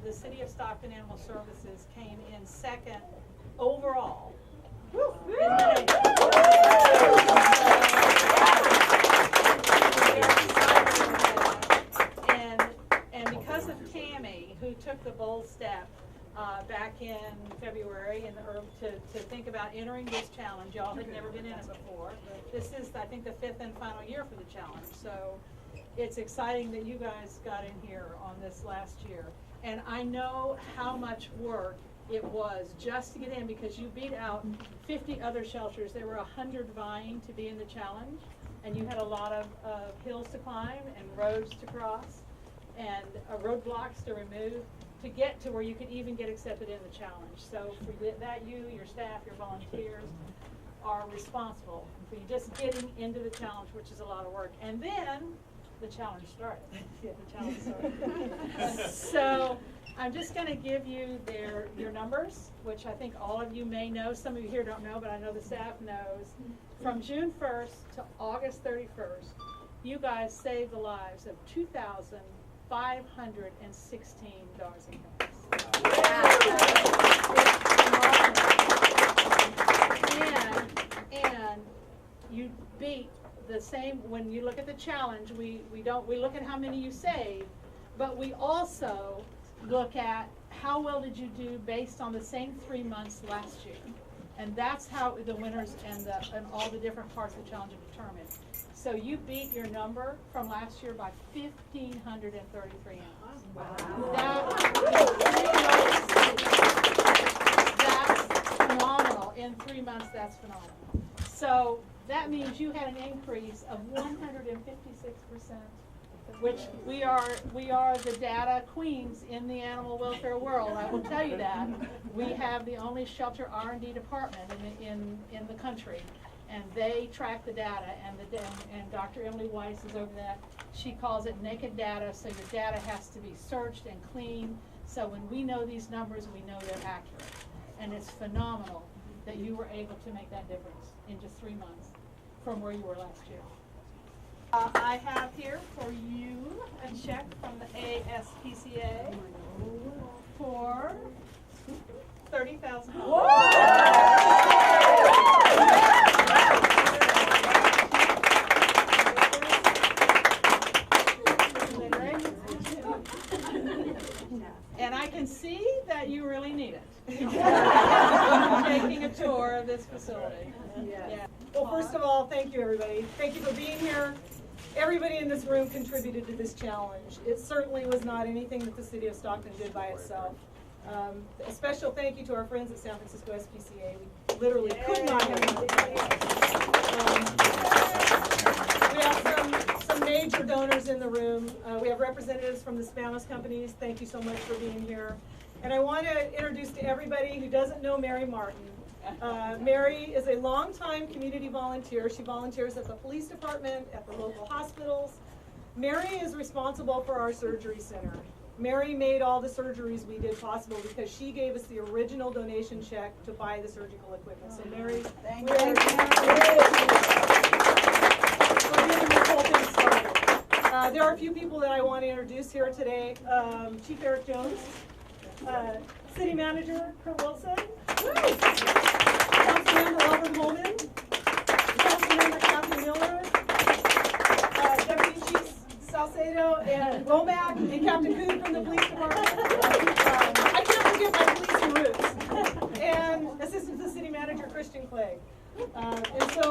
the City of Stockton Animal Services came in second overall. And because of Tammy, who took the bold step back in February to think about entering this challenge. Y'all had never been in it before. This is, I think, the 5th and final year for the challenge. So it's exciting that you guys got in here on this last year. And I know how much work it was just to get in, because you beat out 50 other shelters. There were 100 vying to be in the challenge, and you had a lot of hills to climb and roads to cross and roadblocks to remove to get to where you could even get accepted in the challenge. So for that, you, your staff, your volunteers are responsible for you just getting into the challenge, which is a lot of work. And then the challenge started. Yeah, the challenge started. So I'm just going to give you your numbers, which I think all of you may know. Some of you here don't know, but I know the staff knows. From June 1st to August 31st, you guys saved the lives of 2,516 dogs and cats. And you beat the same. When you look at the challenge, we look at how many you saved, but we also look at how well did you do based on the same 3 months last year. And that's how the winners and all the different parts of the challenge are determined. So you beat your number from last year by 1,533 animals. Wow. That's phenomenal. In 3 months, that's phenomenal. So that means you had an increase of 156%, which we are the data queens in the animal welfare world. I will tell you that. We have the only shelter R&D department in the country, and they track the data, and Dr. Emily Weiss is over that. She calls it naked data, so your data has to be searched and cleaned. So when we know these numbers, we know they're accurate. And it's phenomenal that you were able to make that difference in just 3 months from where you were last year. I have here for you a check from the ASPCA for $30,000. And I can see that you really need it. Taking a tour of this facility. Yeah. Well, first of all, thank you, everybody. Thank you for being here. Everybody in this room contributed to this challenge. It certainly was not anything that the City of Stockton did by itself. A special thank you to our friends at San Francisco SPCA. We literally could not have done it. We have some major donors in the room. We have representatives from the Spanos companies. Thank you so much for being here. And I want to introduce to everybody who doesn't know Mary Martin. Mary is a longtime community volunteer. She volunteers at the police department, at the local hospitals. Mary is responsible for our surgery center. Mary made all the surgeries we did possible because she gave us the original donation check to buy the surgical equipment. So Mary, thank you for getting this whole thing started. There are a few people that I want to introduce here today. Chief Eric Jones, City Manager Kurt Wilson, Councilmember Albert Holman, Councilmember Kathy Miller, Deputy Chiefs Salcedo and Womack, and Captain Coon from the police department. I can't forget my policing roots. And Assistant to the City Manager Christian Clegg. And so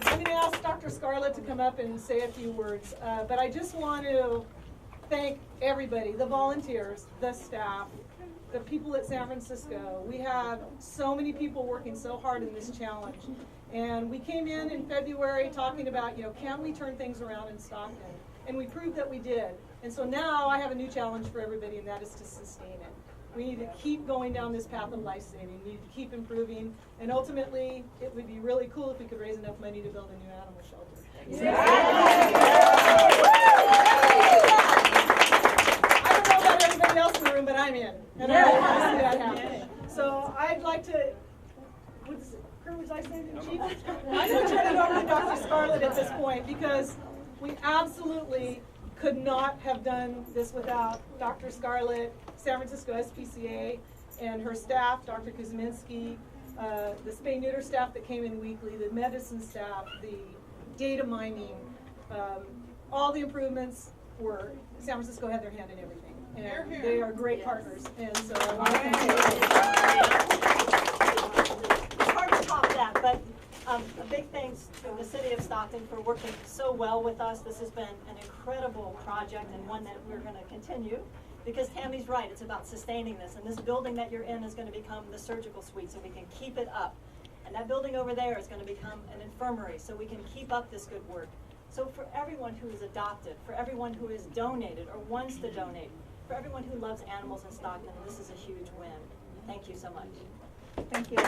I'm going to ask Dr. Scarlett to come up and say a few words. But I just want to thank everybody, the volunteers, the staff, the people at San Francisco. We have so many people working so hard in this challenge. And we came in February talking about, can we turn things around in Stockton? And we proved that we did. And so now I have a new challenge for everybody, and that is to sustain it. We need to keep going down this path of life-saving. We need to keep improving. And ultimately, it would be really cool if we could raise enough money to build a new animal shelter. Yeah. I don't know about everybody else in the room, but I'm in. And I want to see that happen. So I'd like to... Would I say to Chief? I'm going to turn it over to Dr. Scarlett at this point because we absolutely could not have done this without Dr. Scarlett, San Francisco ASPCA, and her staff, Dr. Kuzminski, the spay-neuter staff that came in weekly, the medicine staff, the data mining, all the improvements were, San Francisco had their hand in everything. And they are great partners, and so I want to thank you. It's hard to top that, but a big thanks to the city of Stockton for working so well with us. This has been an incredible project and one that we're going to continue, because Tammy's right, it's about sustaining this. And this building that you're in is going to become the surgical suite, so we can keep it up. And that building over there is going to become an infirmary, so we can keep up this good work. So for everyone who is adopted, for everyone who has donated or wants to donate, for everyone who loves animals in Stockton, this is a huge win. Thank you so much. Thank you.